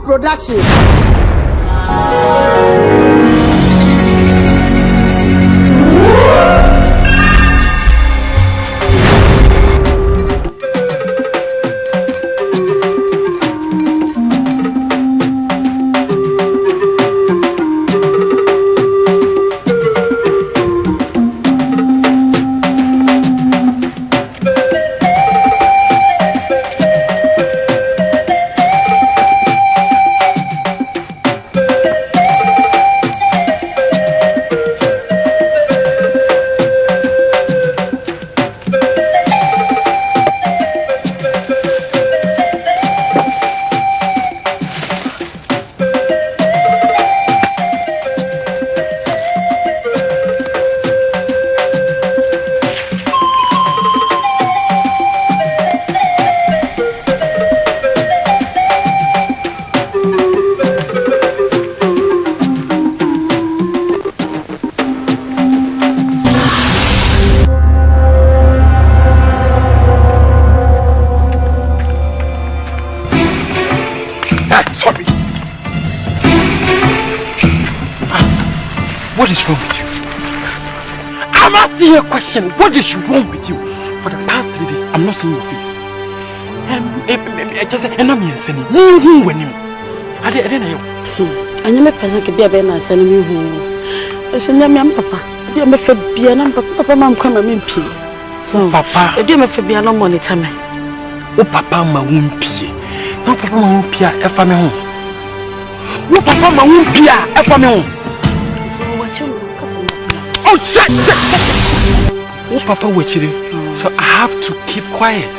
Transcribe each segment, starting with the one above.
Productions. What is wrong with you? I'm asking you a question. What is wrong with you? For the past 3 days, I'm not seeing your face. Just and I'm saying, when you I didn't know. I never present to be a better son. I should never be papa. I am a Fabian, Papa, Mam, come and pee. So, Papa, I do my Fabian no money time. Oh, Papa, my womb pee. No, Papa, my womb pee, a family. Oh, Papa, my womb pee, a family. Oh, shit! Oh, Papa, wait, so I have to keep quiet.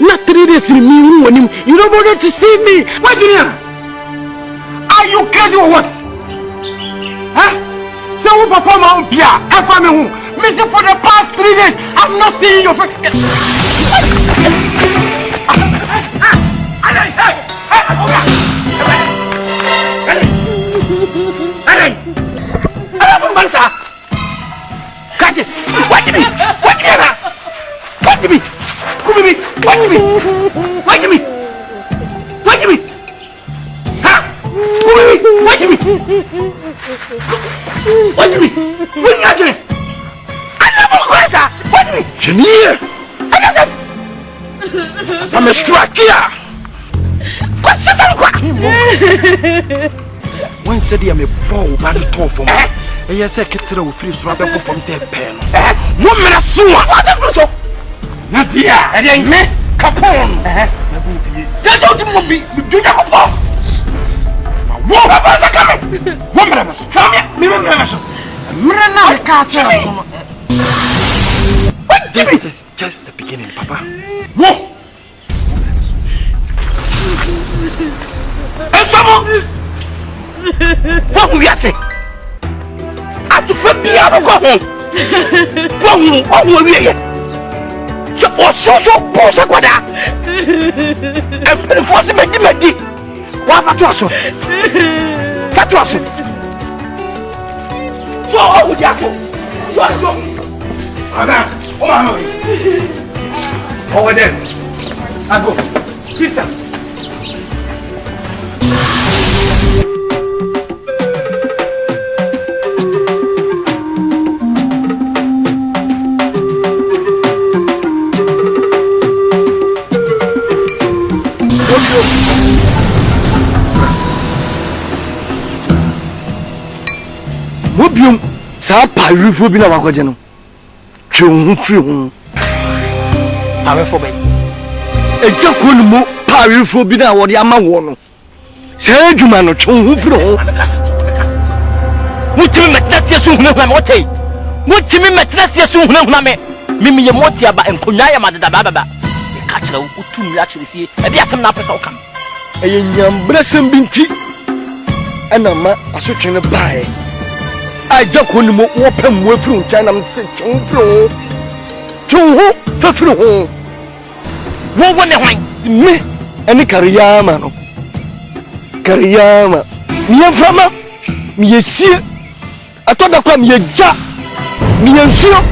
Not 3 days in me when you don't want to see me. What do you mean? Are you crazy or what? Huh? So, Papa, my own Pia, I found me. Mister, for the past 3 days, I'm not seeing your face. What do you mean? What do you mean? What do you mean? What do you mean? What do you mean? What do you mean? What do you mean? Huh? What do you mean? What do you mean? What are you doing? I never heard that. What do you mean? Janine! I said, I'm a strike here. What's that? One said I'm a ball bad talk for me. Yes, I can't tell you free swabber from their pen. 1 minute soon. What the Nadia, and then me, Capone. That don't be do you have a what about the coming? 1 minute, come here, Miranda, Castle. What did it? Just the beginning, Papa. Whoa! And someone, what will you say? I took me out of God. What will you? So, Bosa Quada. And force me. What for us? What to us? So, oh, Jacob. Over there. I go. Sister. Mobium, sa pa rifo bi na wakoje no. Twe free hu. Awe fo be. Eja ko no mo pa rifo bi na wo de ama wo no. Sa adwuma no twe free hu. Mutimi metina sia so hu na me wote. Mutimi metina sia so hu na me. Mimi ye moti aba enkonya ya madada baba. E ka kire wo tumi a kire sie. E bi asem na pesa wo kam. Eye nyambra sem binti. Ana ma asotwe ne bae. I just want to open more from China. What one me and Kariyama no Kariyama me from me see I thought that come ye ja me ensure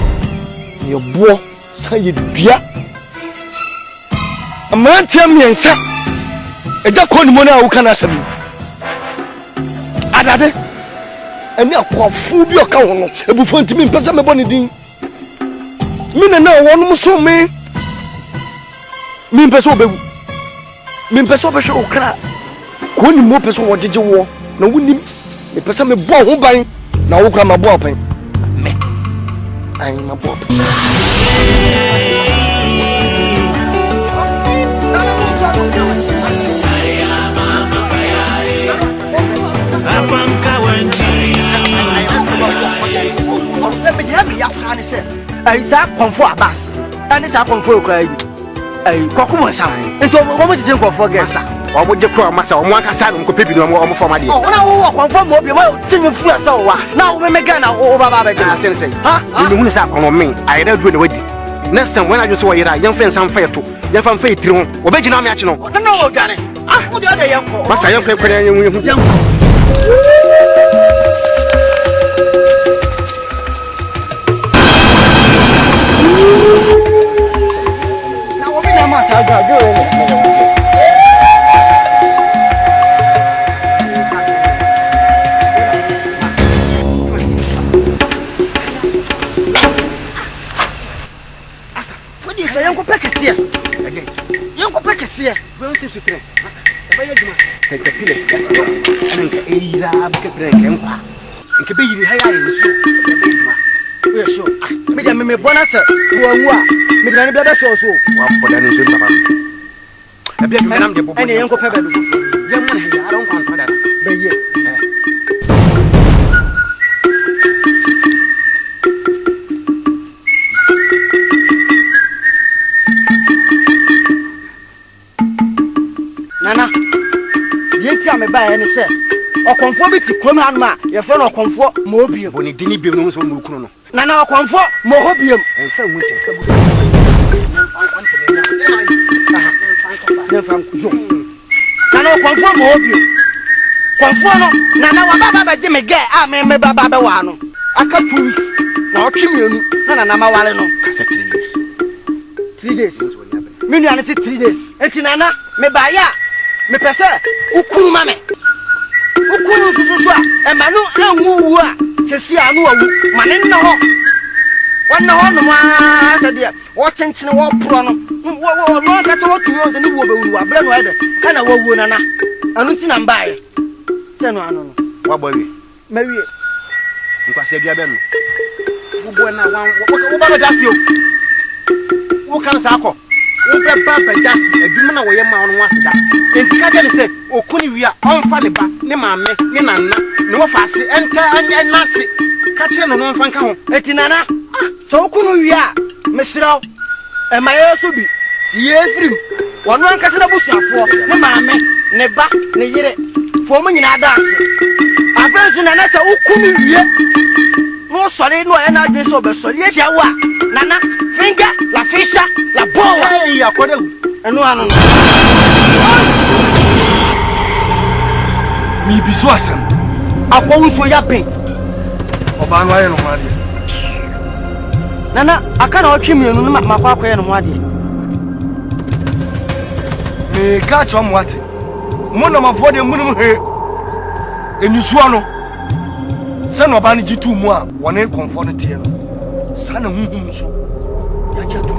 your boy say you bia a man tell me and say I just want money I can answer me adade eni akofu bi oka ho no ebufo ntimi mpesa me boni din mi na wonum so me mi mpesa obewu mi mpesa obehwe okra ko ni mo pesa wo jeje wo na wonim me pesa me bo ho ban na wo kra ma bo open me ai ma bo I said, comfort Abbas. And it's a comfort cry. I cock some. It's almost a simple for guess. Or would you call myself one asylum could be no more for my dear? Oh, no, confirm what you want to you for so. Now we make an over Babaka sensei. Huh? You miss up on me. I don't do the wedding. Next time when I just saw your young friends, I'm fair to. You're from Faith, or Benjamin National. No, Johnny. Ah, what the other young Master, young people. Me bonus, who are me gonna be a so. One for any super. A big man, and a young pepper. Young man, I don't want for that. Nana, you tell me by any set. Or conformity, come on, ma, your friend or comfort, Mobium, when it didn't be no one. Nana comfort, Mobium, and so much. Nana comfort, Mobium. Conform, Nana Baba Jimmy Gay, I remember Baba Wano. I got 2 weeks. Now, Kim, Nana Mawaleno. 3 days. Million 3 days. And Nana, me baya, me pesa, Ukumame. Ukunu susua, e manu anwu a sesi anu awu mane nna ho wanna ho no ma sa de wo chenchene wo pro no wo no ka to wo tumi on se ni wo bewu wa bre no ede ana wo wuo nana anu ti na mbae se no anu no wa bowie mawie nkwase bia be no wo bo na wan wo ba dasi o wo kan sa akọ wo be ba dasi adwuma na wo ye ma no waseda enti ka je ne se okuni wi a onfa ne ba ne maame ne nanna ne wo faase enta anase ka kire no no mfa nka ho eti nana so okunu wi a mesiraw e ma yeso bi ye frim wono anka se na busuafo ne maame ne ba ne yire fo mo nyina daase abensu nana se okunu wi no sori no e na adwen so be sori etia wo a nana finger la fisha la boa e yakoda enu anu mi biso asem akwo nso ya ben oba no aye no ade nana aka na otwe mienu no makwa akwa no ade me ka cho mo ate mo na mafo de munum he enisuo no se no ba ne gitu mu a wone comfort tie no sa na huhum so ya jetu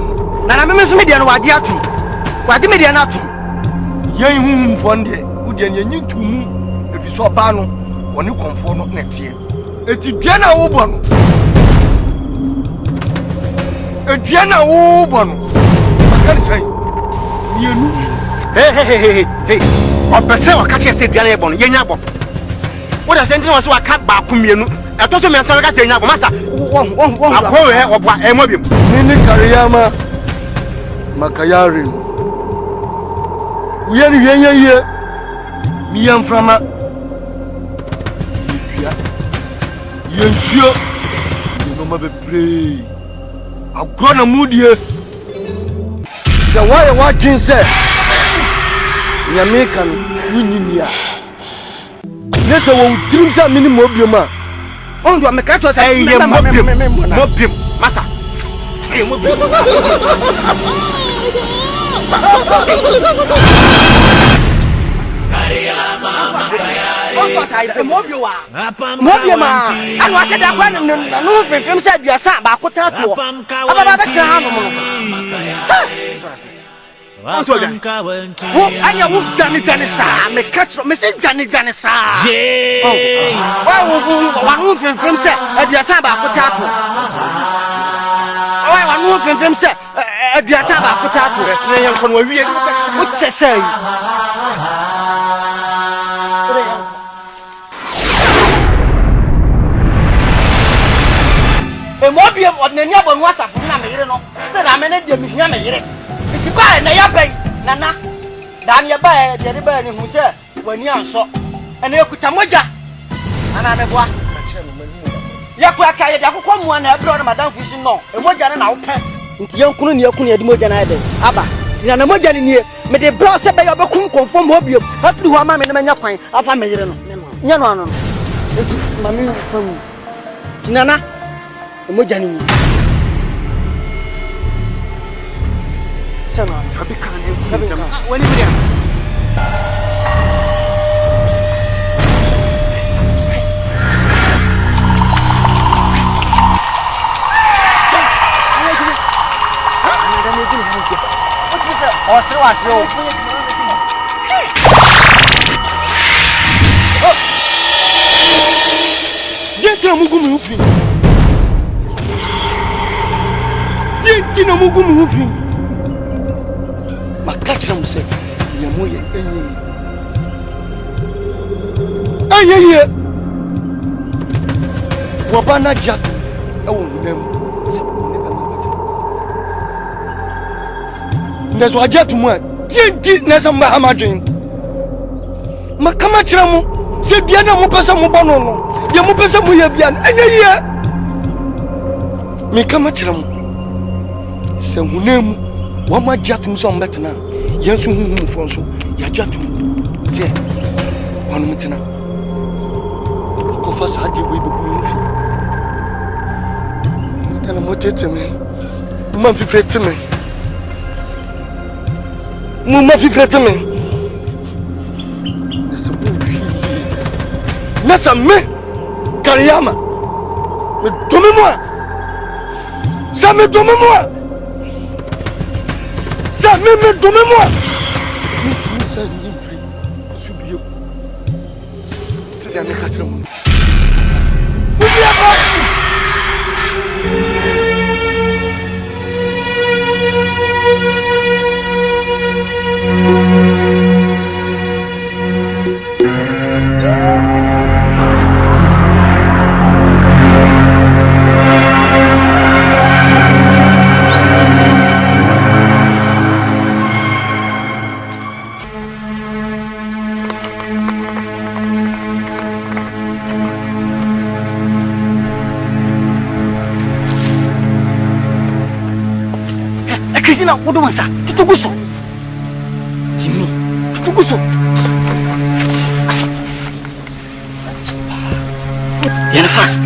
nana me so me de no wade atu wade me de na atu yen huhum fonde udi an yen tumu so ba no woni konfo no netie eti dua na wo bo no edua na wo bo no akani sai yenu hey o pese o ka che se dua na e bo no yenya bo wo da se ntin wo se wa ka ba ku mienu e to so me san ka se yenya bo masa wo akwo we o bo e mo biem ni kariyama makayari yenu yenye mi yamframa yensio no ma be pray agona mudie se waye wagin se nyameka no nyinia ne se wo tirim se mini mo bioma on do meka to se mo bim masa mo bim Mobium or Nanya was a Namiro, said I managed to be Yammy. If you buy Nana, Dania Bay, the Rebellion who said, when you are so, and you could Tamoja, and I'm a boy. Yakwaka, Yakum one, I brought Madame Fishing no, and what Jan now can. Into young Kunia the Mojan Abba, Nana Mojan in here, made a blouse by a Bakum from Mobium, up to one man in the Manaquine, of a major. Yanon, Mammy from Nana. Mojani Sama Fabikan when you Tina mugu moving. My catch them say, Yamoya, Aye, Wabana Jack. Oh, there's what jet to one. Did Nazamba Hamadrin. Makamachramu, said Biana Mupasa Mubano, Yamupasa Muyabian, Aye, Mikamachramu. Se hunem wa ma jatum so mbetena yensu huhum fonso ya jatum se wonu mtena ko fa sa de we be kunfi kana motete me ma fifrete me mu ma fifrete me nasa me kariyama me domi moi ça me domi moi. Mais donnez-moi. Ça subir. C'est un mécanisme. Christina, what do you want? Tutuguso. Jimmy, Tutuguso. You're fast.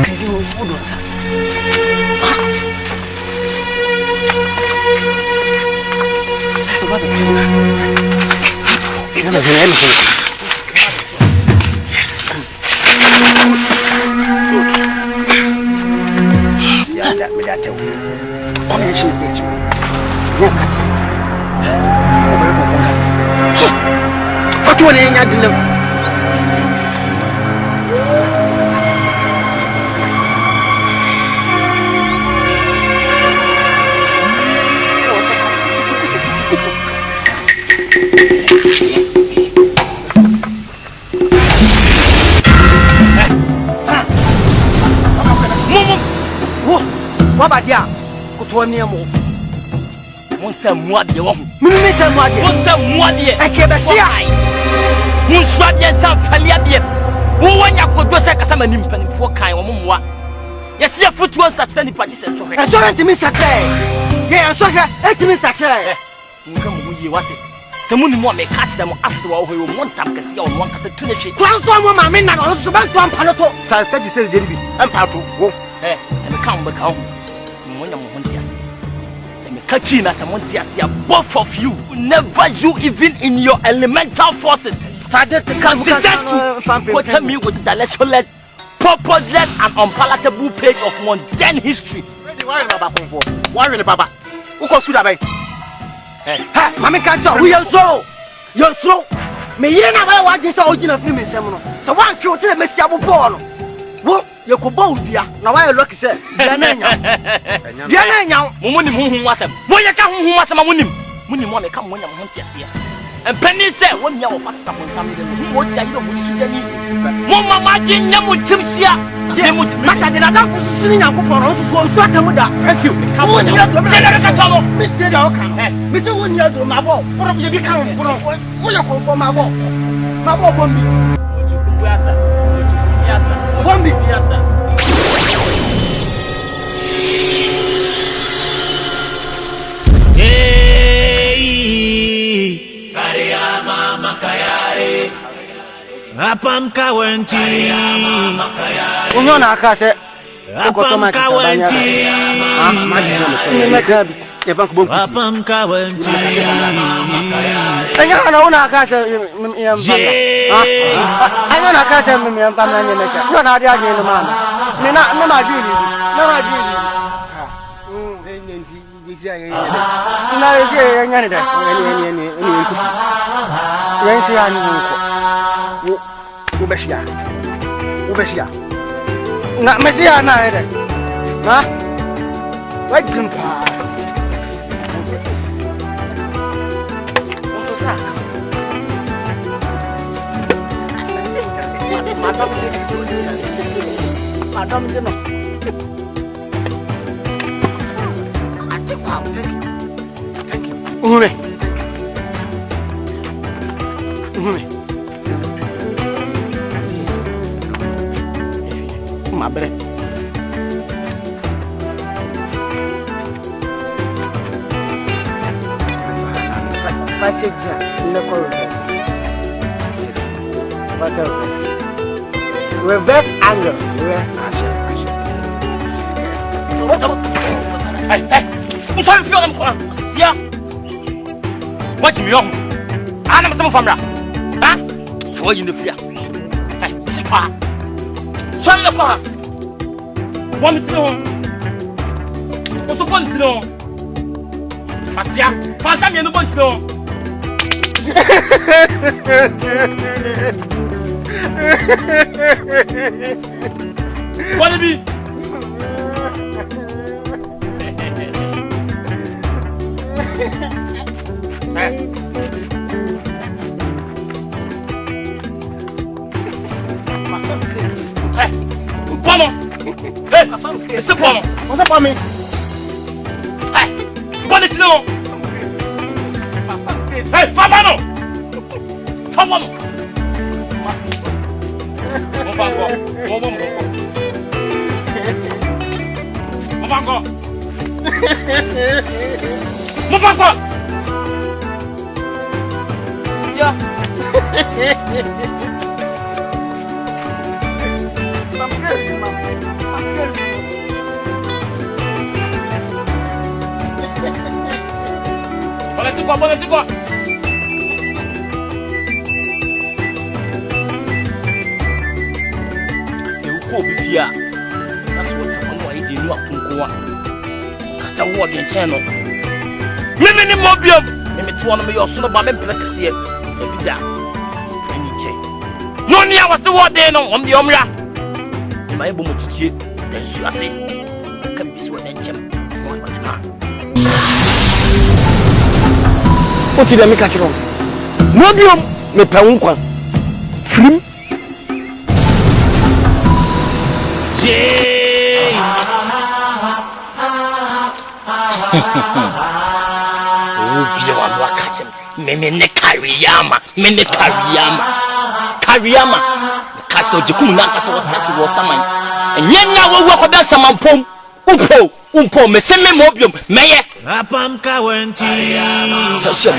Christina, what do you want? What do you want to do? Wabadia, Kutuaniamo. Monsa Mwadi, Minister Mwadi, Monsa Mwadi, I can't see. Munswadia San Faliadia. Who want your Kodosa Casama Nimpan for Kai or Mumwa? Yes, your foot was such any parties and so. I saw it to Miss Saturday. Yeah, I saw her to Miss Saturday. You want it? Someone more may catch them as to all who want time to see on one cassette to the sheet. Clown, my men are also back to Palato. Salted says, David, and Pato. Eh, some come back home. When I'm one, yes. Same Kachina, someone Tiasia, both of you, never you even in your elemental forces. Father, what me with directionless, purposeless, and unpalatable page of mundane history. Why, Baba? Who calls you that way? Hey, Mammy can't tell. We are so. You're so. Me, you never want this original film in Seminole. So one kill to the Messiah born. What? You could both be now. I look, sir. Yananya, Mumuni who was a boy, you come who was a Munim. Munimon come when I'm here. And Penny said, when you are someone, who would say you would see any. Mamma, Yamu Chimsia, Yamu, Mata, and I don't see you for us. Thank you. Come on, you have to Mr. Winyard, my boy, what have you become? What you call for my boy? My boy, Bombi. Bombi, yes, sir. Makayare Apam Kawenti Unyona akase Apam Kawenti Apam Kawenti Ayana una akase Ayana akase miyambana nyemeka Yona adia jeno mama Nina majiri Na ese nyane da ni Yensi ani nko. Ubeshia. Na mesia na ede. Ha? Wajimpa. Onto sa. Madam Dino. Ati kwa thank you. Ure. My bread. Passage in the corridor. Reverse angle. Reverse action. Hey, I'm feel them. See? What do you want? I'm some family. What in the fear? Hey, Sipa. Sorry, the car. 1 minute long. What's the point? No, Passia, Passia, you don't know. What do you mean? Pomo! Hey! It's a pomo! What's up on me? Hey! What did you know? Hey! Famano! Famano! Move yeah! Boleh tukar. Euko bifia. That's what someone who did not kunkuwa. Kasa wo de nchen no. Mimi ni mobium. Mimi to no me yo so no ba me plekase e. Ebida. Ani che. No ni awase wo de no, om de omra. Ni mai bo mo chichie. Den su ase. Ka bi so den chem. Mo wa tma. What did I make at wrong? Mobium, me paunqua. Flim. Mene Kariyama. Kariyama. Catch the Jukum Nakasa was summon. And Yenya will walk about some pom. Umpo, me send me mobium, maye. Apam Kawenti. Sasha.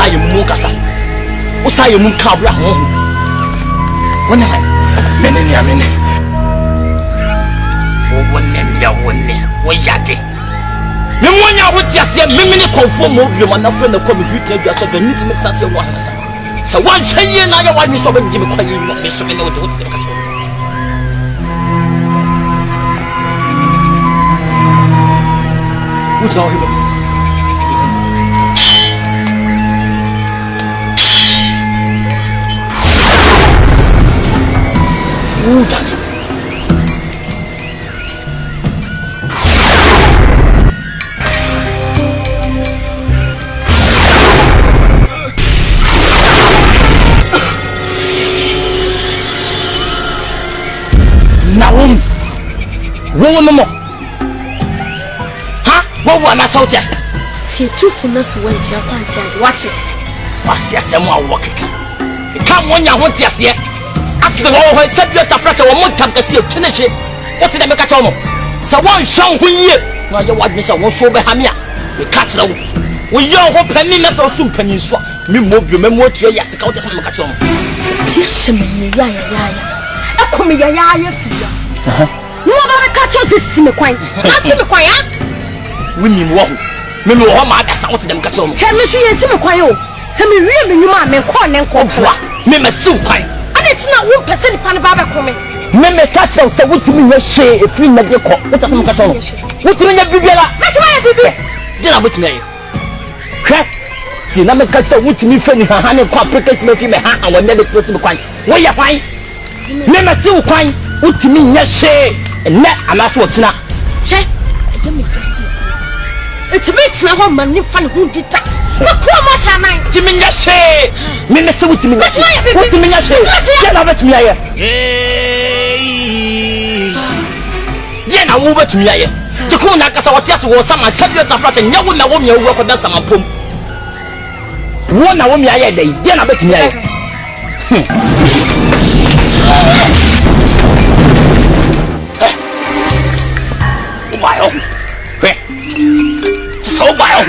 usaye mu kasa usaye mu kabla ho wona hai menene amene o wonne mia wonne wo yade me wonya wo tiase me ne conform mo bi ma na fre na ko me hwit na dua so do niti me tase wo hanasa sa wan hweye na ya wan so be gime kwaye no me so me ne wo de wo te ka cho wo tawo hebe Dani. Naum. Wo mo. Ha? Wo na sauti asa. Si tufu na so wanti akwanti ade. Wate. Wase asem a wo keka. Ka mo nya ho ti ase. Aside wo ho sabia tafracha wo montam kase tuneche. Wote da meka chawo mo. Sa won hwan ho yie. Na ye wadne sa wo so be ha me a. Me ka kira wo. Wo ye ho pani na sa so pani so. Me mo bio me mo tue ya sika wo de sa meka chawo mo. Bia sheme ya. Akomi ya fias. No ba ka chawo si me kwan. Na si me kwan ya. Wimi wo ho. Me wo ma da sa wote da meka chawo mo. He me so ye si me kwan yo. Se me wie me nyuma me kwan ne nkɔ. Me masiw kwan. Tina 1% pan baba kome me catch them say wutimi nya hye efiri na de kɔ wota so mka so wutimi nya bibiala metima ya bibi dina wutimi aye hwɛ ti na me catch them wutimi fani ha ne kɔ application me fi me ha won na de so kwan wo ya kwan me masiw kwan wutimi nya hye ne anaso wotena hwɛ ɛyɛ me kasi etimi tina hɔ man ne fa ne hu dita na ko mo shaman timi nya hye me masiw wutimi nya hye wutimi nya hye dina wutimi aye je na wo betumi aye te ko na kasa wote ase wo sama sabia tafracha nya wo na wo mia wo ko da sama pom wo na wo mia aye dai je na betumi aye o bayo he so bayo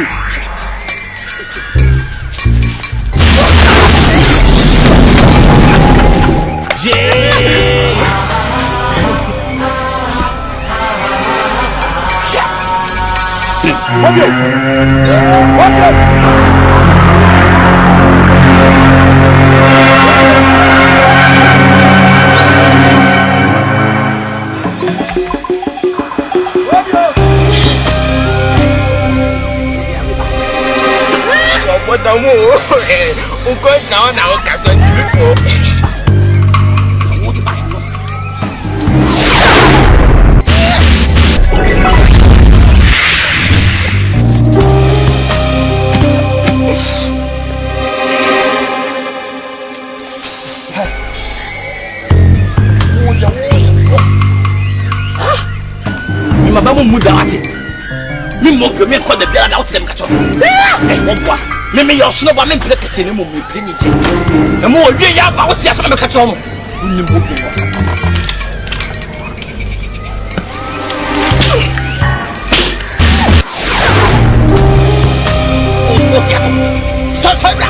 me call the beer out them catch up. Me your snow ba me plek se ne mo me plek ni je. Na mo wie ya ba wo tia so me catch up mo. Unnim bo bi. O tia to. So bra.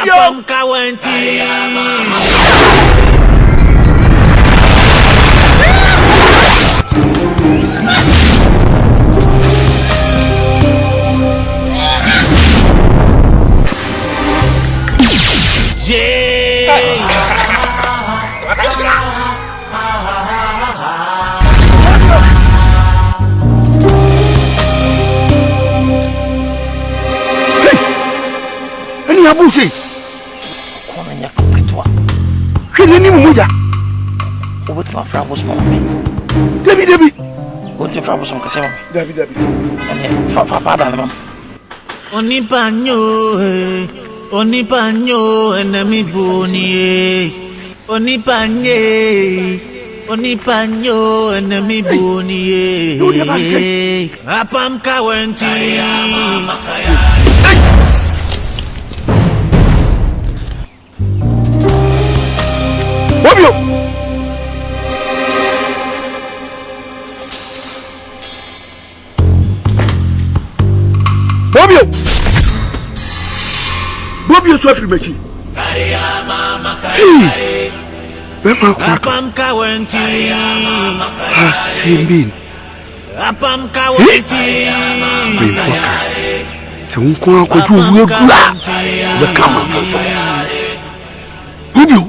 Apam Kawenti. Abusi. Kona nya koketwa. Hwede ni muja. Obuti ma fra boss mama. Dabi. Obuti fra boss mkasema. Dabi. Ane fa pada na mama. Onipanyo enemi boni. Onipanye Oni panyo enemy boni apam kawenti Wabio so afiri machi apam kawenti Asimbin apam kawenti se unko akoju wegura be kama so Wabio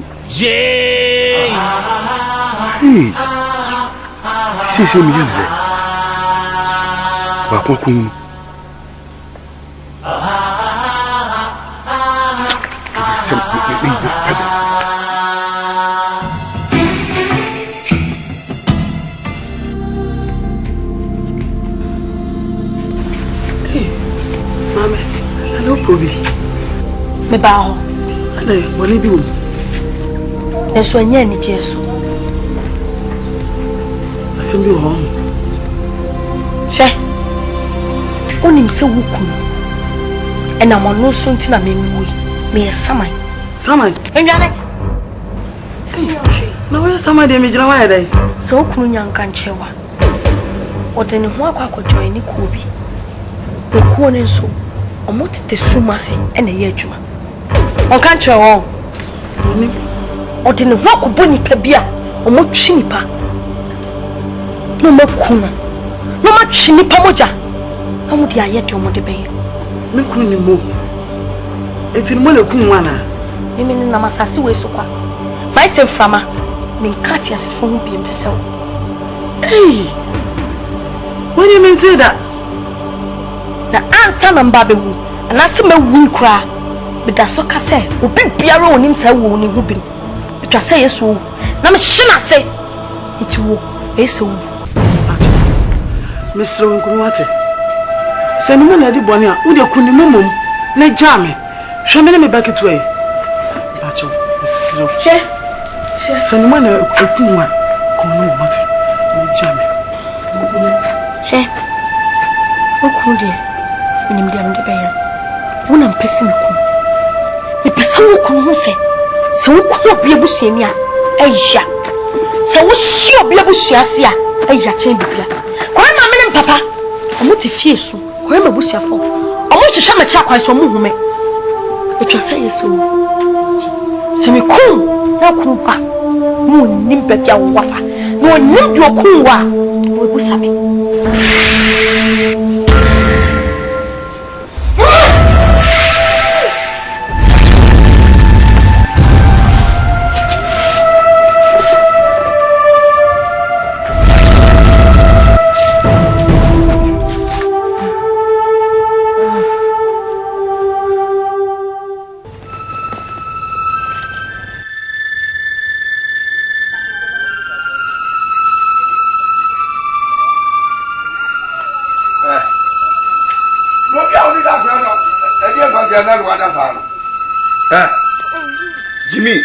si mi yele ba kokun Mama, hello, Kobe. Me baho. Hello, what are you doing? There's one year in Jesus. I send you home. She. Onim se wukum. And I'm on no soon till I'm in me a summer. Summer? Enjane. No, where's summer damage? No, why are they? So, Kunyan can chewa. Or then Waka could join Kobe. The corner so. Omote te sumasi and a yejuma. On can't show all. Or didn't walk boni pebia or more chinipa. No more kuna. No more chinipa moja. How would I yet your mother bay? Me kuni mo. It's in Molokumana. Women in Namasasi way so qua. Myself from a mean Katia as a phone beam to sell. Hey, what do you mean to that? Na answer na mbabe wu anase ma wu kra be da so ka se obi biara onim sa wu ni hu bi etwa se yeso na me hina se enti wo eso wu Mr. Nkunwate se no na di boni a wo de kuni momom na jame hwe me na me back to e bacho Mr. she se no na ekunwa ko no mate na jame she okun de nim dia mde be ya wona mpesi me kun me pesa wo kun ho se wo kun obi abusuani a ayya se wo hye obi abusuase a ayya chen bibia kwa ma me ne papa omo te fie so kwa ma busuafo omo hwehwe ma cha kwan so omo hume etwa se yeso se me kun na kun pa mo nim bibia wo wafa no nim de okun wa wo busabe Jimmy.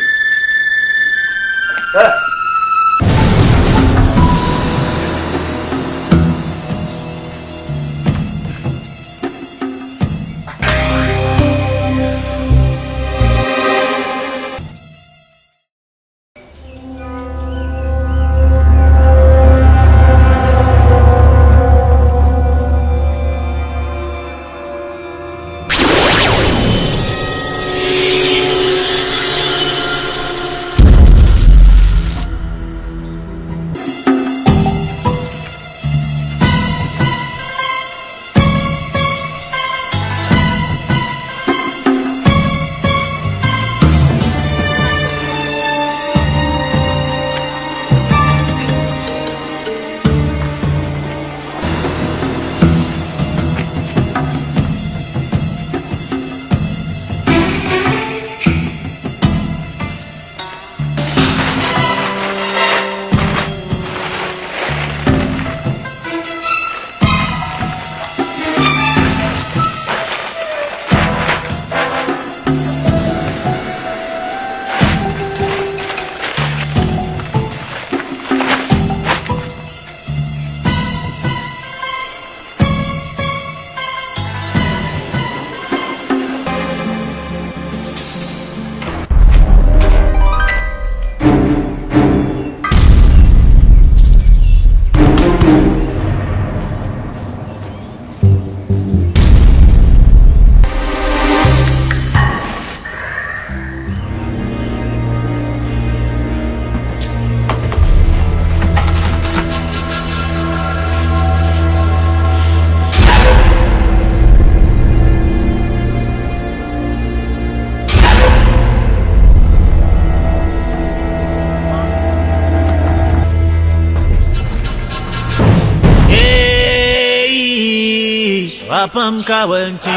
apam kawanti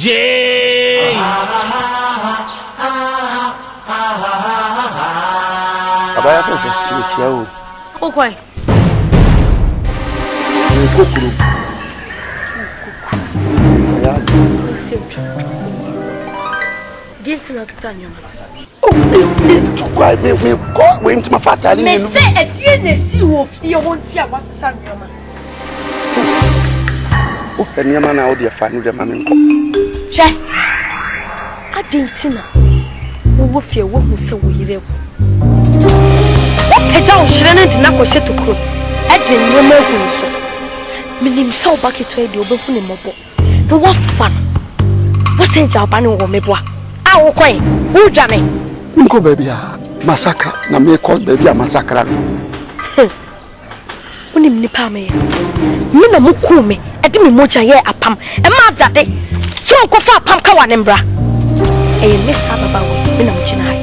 yeah abaya fefe ni chiao okoi kokuru ya Didn't know that you me go went to my father. Me say a DNC of your won't see a was son. Oh, and your man out there find the mammy. Check. I didn't know. Who will fear what we say we live. What a down shouldn't knuckle shit to cook. I didn't know more so. Milling so back to a deal before him. The what fun? What's a job? I know what me boy. Awo kwai who jame nko baby a massacre na me call baby a massacre uni mnipa me me na muku me e de me moja ye apam e ma dade so nko fa apam ka wa ne mbra e ye mesa baba we me na mchina hai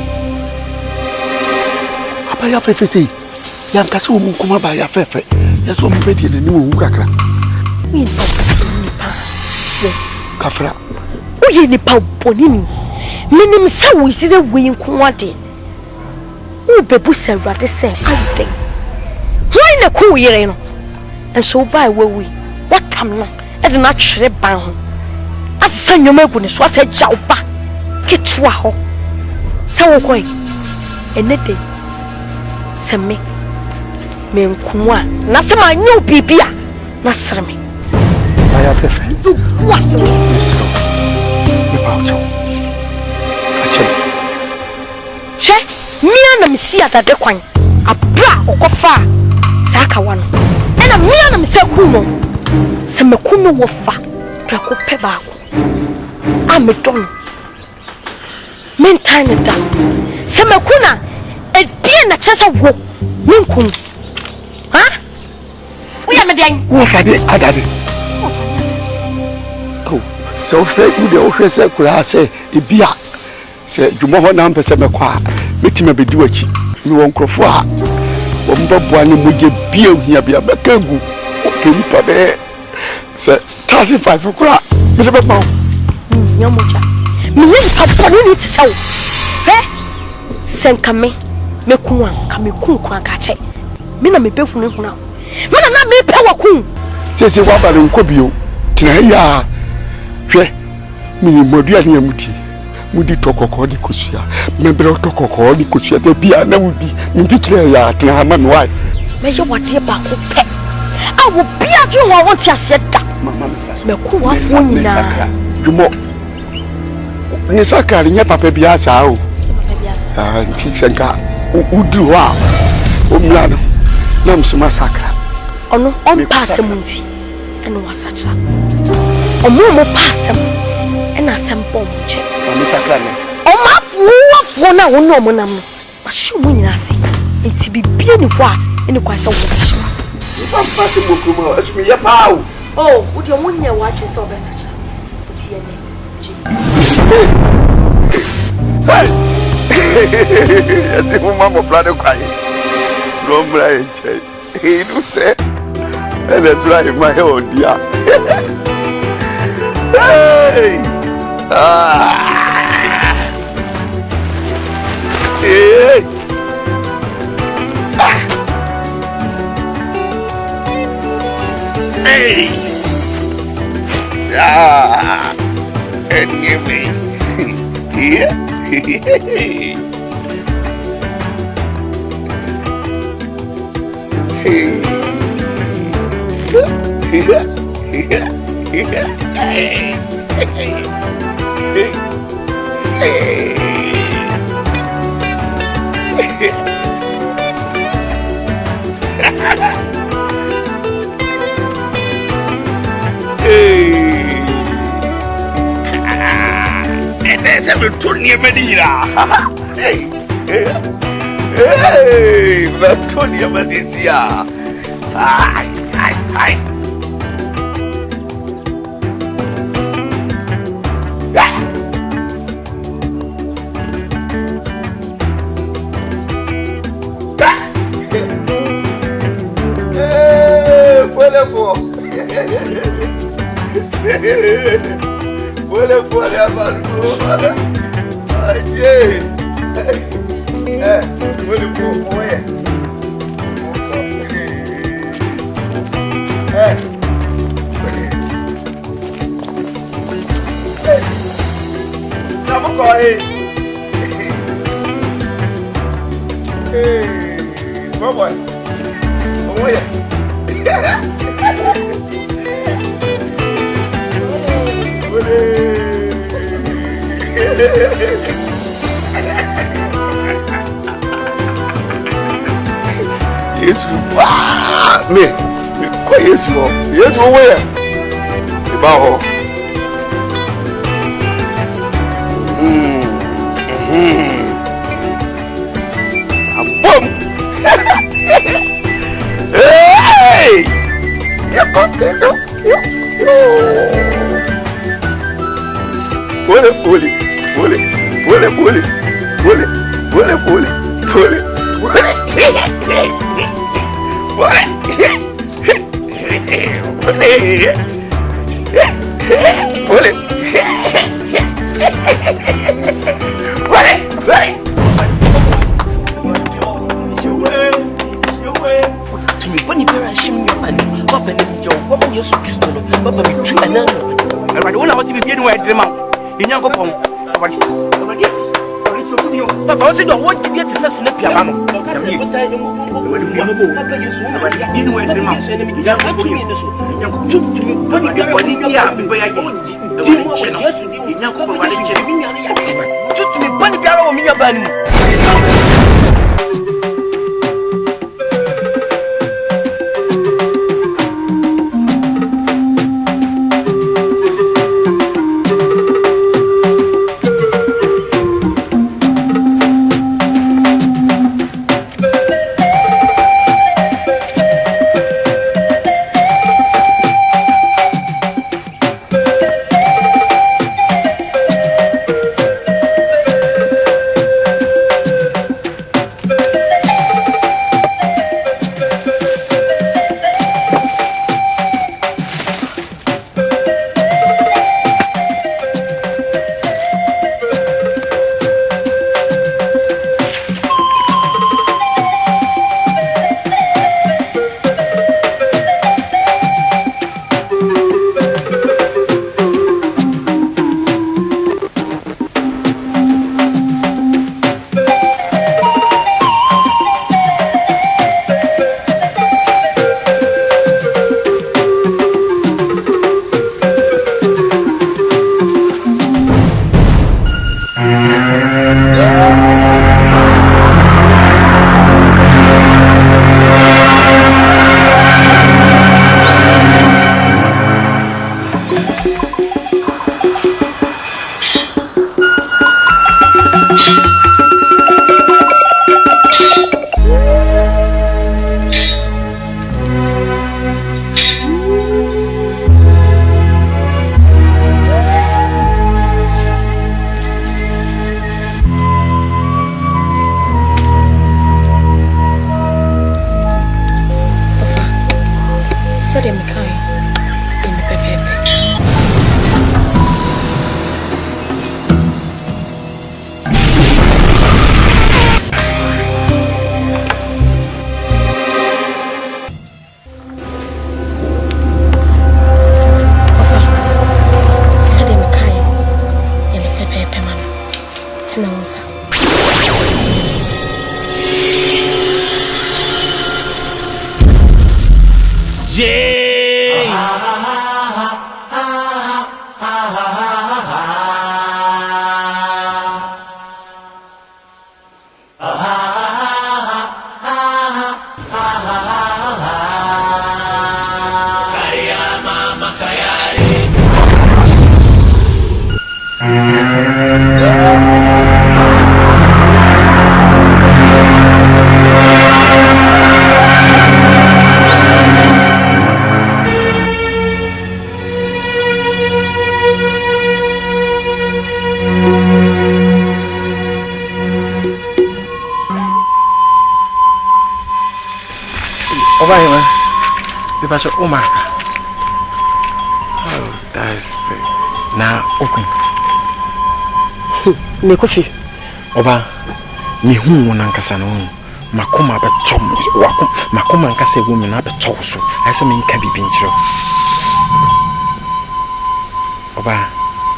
apa ya fefe sei ya nkase wo nkoma ba ya fefe ya so mbedi ne ni wo kakra mi nipa kafra uye nipa bonini minim sa wo sire wi nkwade wo bebu se rade se ade hoy na ku yire no enso ba wawi watam no e de na twere ban ho asesa nyoma gu ne so asa jaw ba ketua ho sa wo koi enede se me nkuwa na se ma nyu bibia na sere me aya fefe du waso me pa ucho she mia na misia dade kwan abra okofa saka wano ena mia na misia kuno se mekuno wo fa pra ko pe ba ko amedon mentane da se mekuna e die na chesa wo menkun ha uya median wo fa de adade oh so fe u de o hwese kura se e bia se djumo ho na mpese mekwa metima bedi wachi mi won krofo a wo mbabua ne moje bia ohia bia bekangu o kempa be se 35 kura me be pa nyamoja mi yin papa ni ti sawo he senka me mekunwa ka mekunkwa ka che me na mepefu ne huna me na me pe wakun se wa ba nko bio tina ya hwe mi modua ne amuti mudi tokoko di kusua membere tokoko di kusua de bia na mudi mfikire ya tena hama no ai meje wade ba ko pe awo bia ju ho won ti ase da mama mesa me ku wa fo nyina jumo ni sakari nya papa bia sa o papa bia sa nti senka udru ho a o mla no na msuma sakra ono on pass munti eno wasacha omo mo pass ena sempo mo che mama sakra ne o ma fu na wonu omo nam no ma hye mo nyina se enti bibie ni ho a ene kwa se wo hye wase papa se boku ma asmi ya pau oh wo de mo nya wa twe se obesacha tie ne ati uma mo plano kwai rombra enche idu se ele try my odia hey hey hey anyway here hey ese turni medira hey la turni medizia ai Because Omar. Oh, that's very. Now, open. Me coffee. Oba, me who nankasa no. Makoma be chom. Makoma nkasa woman na be choso. I say me nka bibi nchiro. Oba,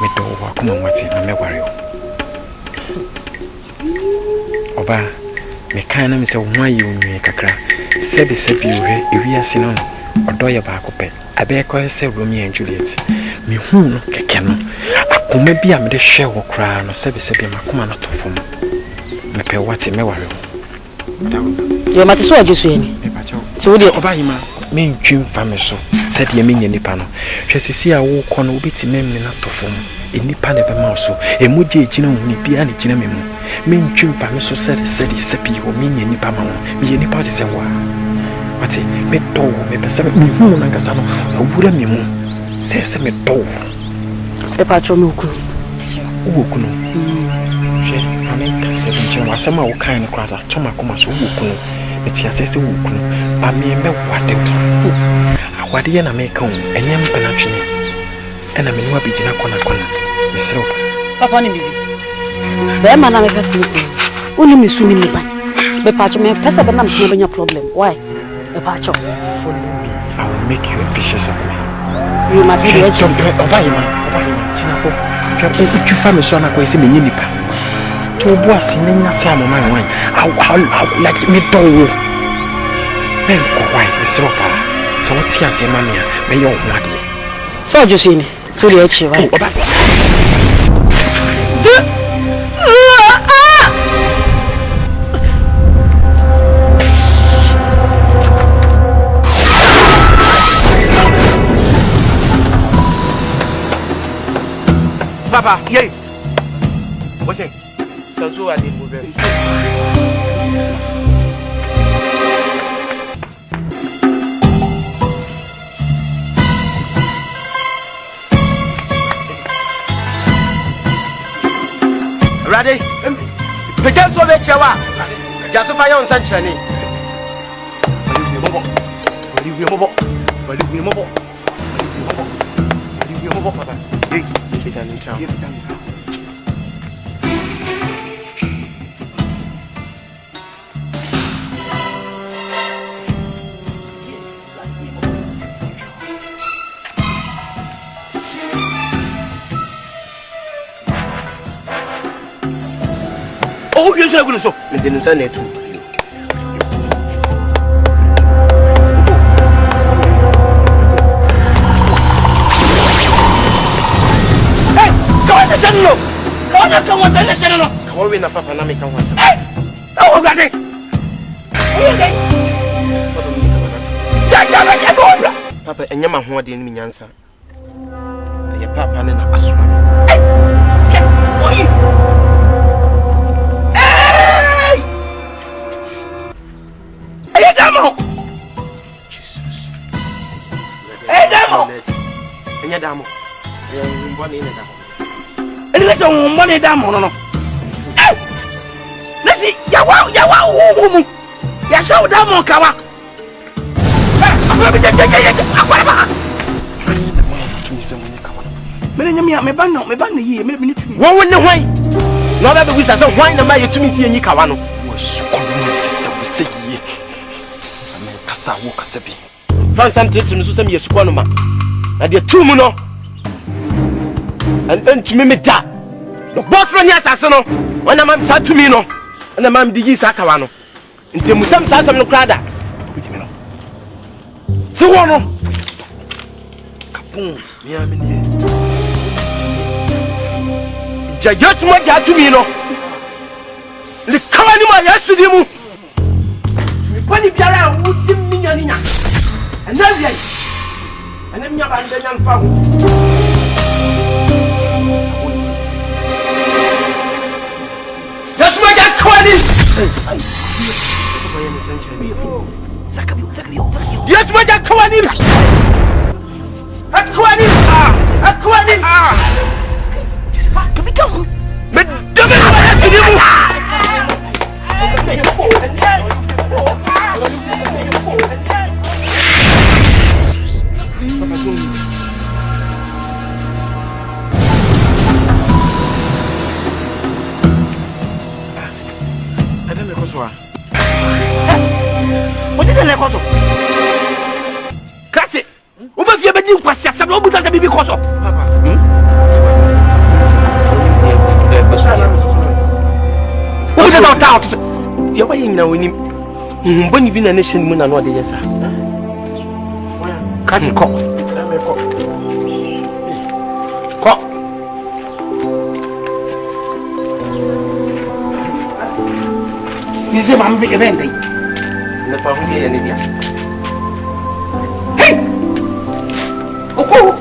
me do wakoma wati na me ware o. Oba, me kan na me se ho ayi onwe kakra. Sebi uhwe ewiase no odo ye ba akopɛ abɛkɔ se Romeo and Juliet me hu no keke no akoma bi a me de hwɛ wo kra no sebi makoma no tofom me pɛ wate me ware yo mate so ajusu ye ni me pa chawo ti wo de obayima me ntwim fa me so se de me nya nipa no hwɛ sisi a wo kɔ no obeti me na tofom enipa ne be ma so emoje ejina hu ni bia ne jina me mu me ntwim fa me so se bi wo me nya nipa ma wo me nya nipa de se wa Ati me do me pesa me hu na ngasa no awura me mu se me do e pa cho me oku oku no je ame ka se nche wasema wo kan ne kwata choma koma so oku no me ti ase se oku no ba me wade awade ye na me ka wo enye mpana twene ena me nwa bigina kona me sero papa ni bibi be ma na me ka se oku oni me su ni me ba be pa cho me pesa be na me benya problem why I will make you a vicious of me. You must be a champ. Obayima, Chinako. You family so na ko say me nipa. To boss me na time o man wan. How like me do. Ben ko why me so pa. So what tia say mamia me yo wade. So just in. So the echi why. Papa, yay! What's it? So I didn't move it. Ready? The girls will make you up. Just if I own such a name. Oh, you're so good. So, maintenance and it. Come on, listen. No. Come on, na papa na me kan wasa. Eh! Oh, gade. Ja, go. Papa, enye ma ho de ni nyansa. Ye papa ne na aswa. Eh! Oi! Eh! Aye damo. Jesus. Eh damo. Enye damo. Mboni ne damo. Let's go money down no. Eh! Let's see. Yawa. Ya show down mon kawa. Me ban yi me ni tumi. Wo won ne hwan. No ba be wisa say hwan na ma ye tumi si enyi kawa no. Wo sukuru ti se wo se yi. Ame kasa wo kasa bi. Fan san tete no so se me ye sukuru no ma. Na de tumu no. And to me da. The boss run ya sasono. When am sa to me no. And am di yi sakawa no. Nti musam sa sam no krada. Witimi no. So wono. Kapun mi amini. Jaja tuma ja to me no. Le kawani ma ya sudi mu. Mi pani biara wudim ni nya. And then ye. And then nya ba ndan fa ho. That's why that quality. Yes, why that quality. A quality. Come. But double koso. What did I koso? Catch it. Oba fie be din kwasi asem na obuta bibi koso. Papa. Obuta da ta out. Dia wa yin na woni. Mboni bi na nation mu na no de yesa. Catch it ko. Ko. Dice mam be event. Na pa hu ye ne dia. Hey! Oko.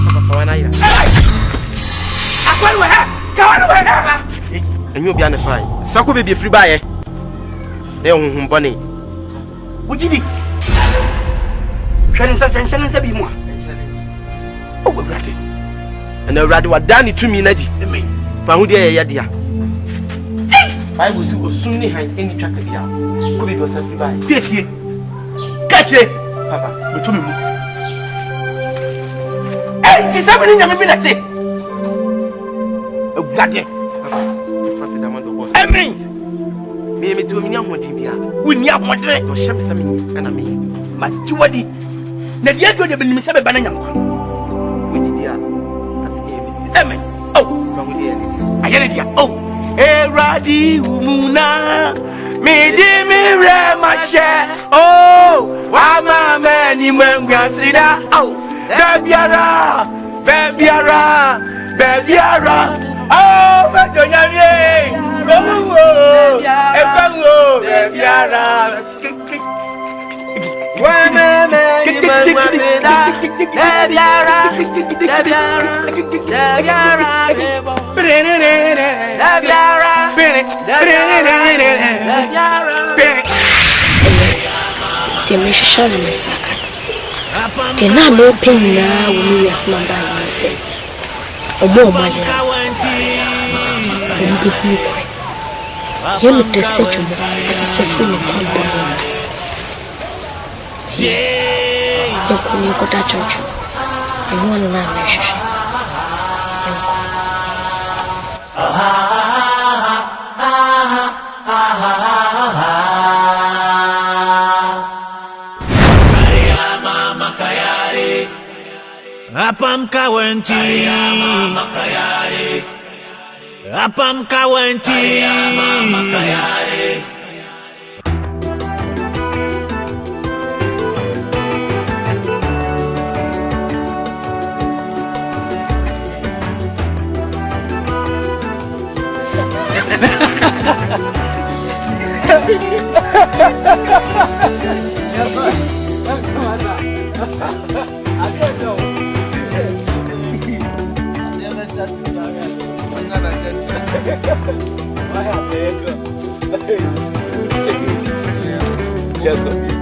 Papa kawana ira. Akwaru ha. Kawana ha. Enyo bia ne fine. Sako be free ba ye. Na honhom bone. Wujidi. Hwani sense bi mu a. O go brate. Na urade wa dani tumi na di. Amen. Fa hu dia ye dia. Bible si osum ni han eni twaka dia. Ko be do sa free ba ye. Piesie. Kache. Papa, beto me mu. Eh, ti sabe ni nyame bi na te. Eguade. Papa, fasi da mando boss. Amen. Me to mi nya hodin bia. Wo nya hodin. Do hye me sa me na me. Ma ti wadi. Na dia do de be nim se be ba na nyam kwa. Wo di dia. Amen. Oh, ba wo dia. Ayere dia. Oh. Eradi umuna. Me di mi re ma she. Oh. Wa mama ni mwenga sida au bebiara oh madonya ye oh ekango bebiara wa mama ni mwenga sida bebiara Demi shishana mesaka. Tena me pinna wumi yasmamba yise. Omo maja. Ombi hukwe. Yemu teseju mo asisefu ni kwambo nina. Yokuni kota chochu. Mwanu na meshisha. Apam kawenti Apam kawenti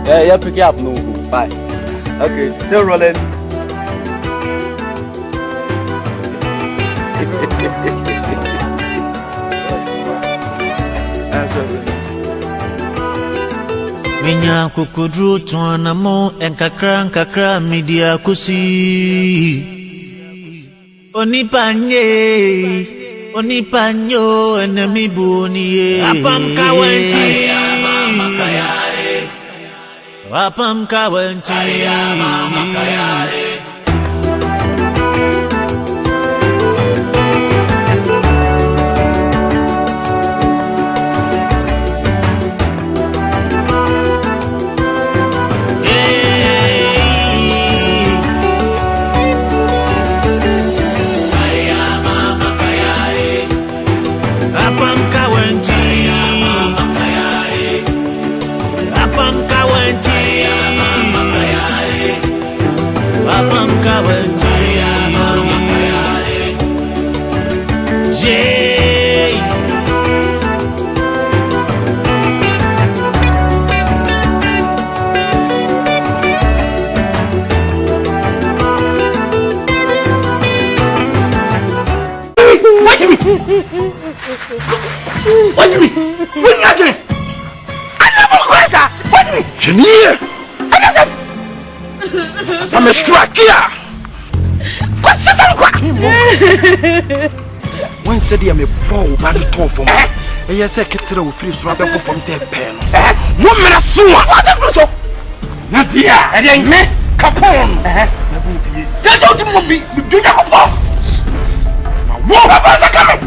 Yeah, pick it up, no. Bye. Okay, still rolling. Minya kukudru tuana mo enkakra media kusi Onipanyo enemi buniye Apam kawenti Apam kawenti What do you mean? What are you doing? I never quit that. What do you mean? Janier! I'm a strike here. What's this? One said you may bow by the top for me. Yes, I can tell you free swap from their pen. 1 minute soon. What? Not dear, I didn't make Capone. That don't be do not go. What about the coming?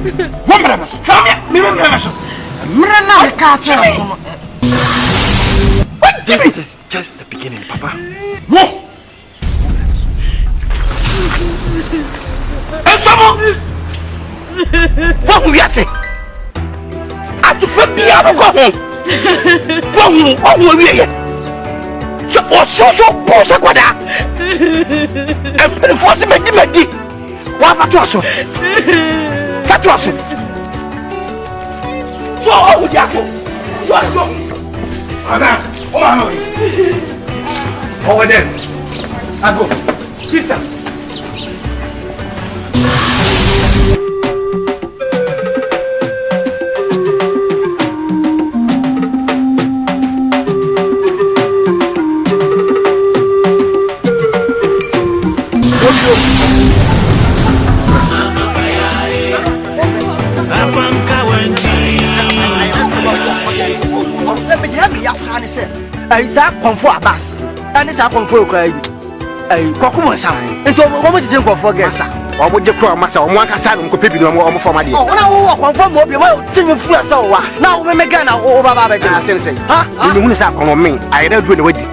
1 minute, come here. What, Jimmy? Just the beginning, Papa. Whoa! And someone! What will you say? I put me out of coffee. What will we get? So, boss, and put a force in my dimity. What for Tosso? Fatosso. So, oh, Jaco. Over there. I go. Sister. Isa confo abas and isa confo cry kokumo sam ento wo mo tete confo gesa wa bo je kro masa o mo akasa no ko pebi no mo forma de o na wo confo mo bi mo tinye fu asa wa na wo me ga na o baba be na say ha ni hu sa komo men ayira du na wadi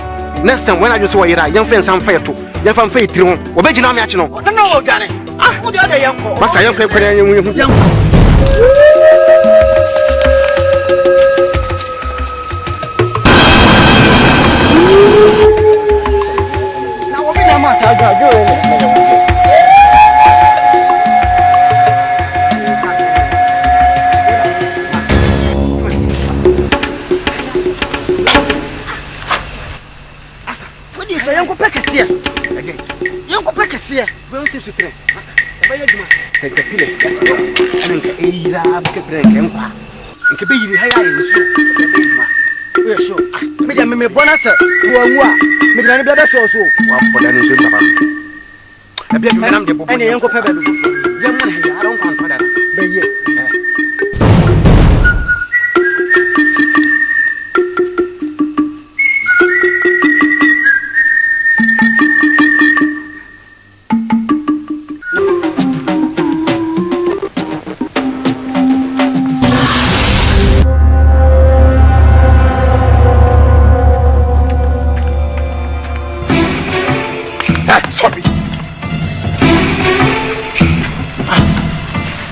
next time when I just wa yira yan fen sam fa yeto yan fa fa yitiri ho wo be gina me achi no na wo dwane wo de de yanko masa yan kwa yan hu me bonus wa me dane bia be so wa boda ni so papa e bia me nam de bobo ene yenko pebe do ye mo na ya ron kwan pada be ye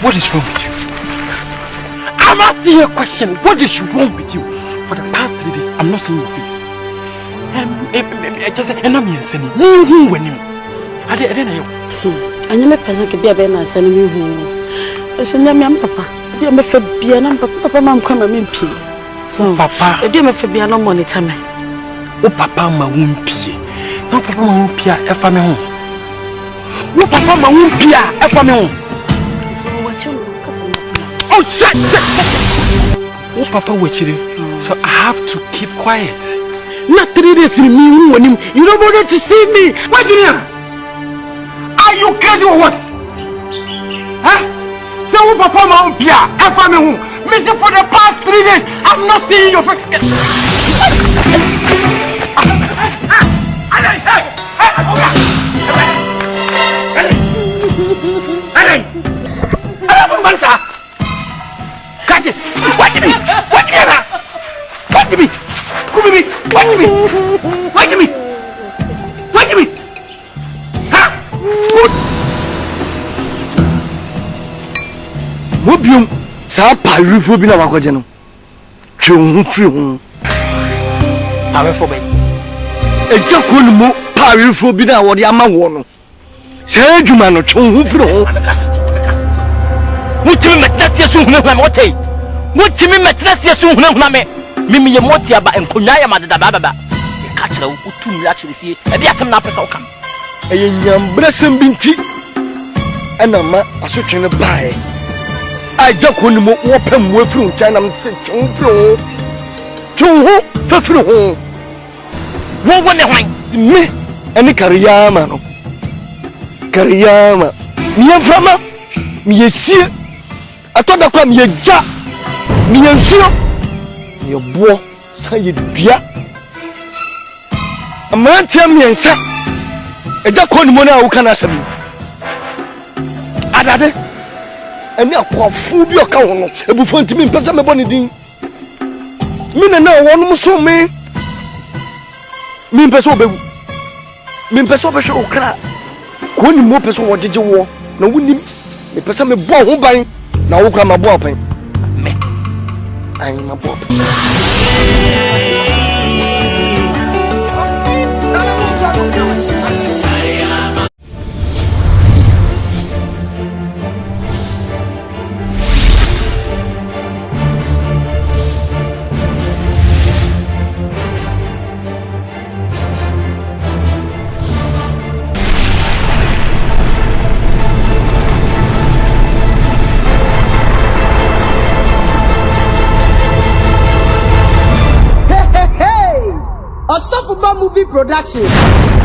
What is wrong with you? I'm asking you a question. What is wrong with you? For the past 3 days, I'm not seeing your face. Just and I'm saying, when you I didn't know. And you make present to be a better and sending you home. I should name Papa. You may be a Papa, Mam come and mean pee. So, Papa, you may be a no money time. Oh, Papa, my womb pee. No, Papa, my womb pee, a family home. No, Papa, my womb pee, a family home. Oh, shut! Oh, Papa, watch it. So I have to keep quiet. Not 3 days in me when you don't want to see me. What do you mean? Are you crazy or what? Huh? So, Papa, my own Pia, and family home. Mister, for the past 3 days, I'm not seeing your face. Mobium, Sapa, you be now. True, true. I'm for me. A Jacomo, powerful be now what the Amawono. Say, you man, true, what do you mean, that's your soon? What do you mean, that's your soon? Mimi Motia and Kunaya Madda Baba. Catch her who actually see, and there's some nappers all come. A young blessing binti, and a man, a switching a buy. I just want to open with from China and sit to who? What one me and the Kariyama. Kariyama. Me from me, see, atoda kwa me ja me nsuo me bo san ye dua amantia me nsa eja ko ni mo na wo kana asam adade eni akwafu bi oka ho no ebufo ntimi mpesa me boni din mi na wonu so me mi mpesa obewu mi mpesa obehwe okra ko ni mo pesa wo jeje wo na wonim me pesa me bo ho ban na wo kra ma bo open me ai ma bo Asafuba Movie Production.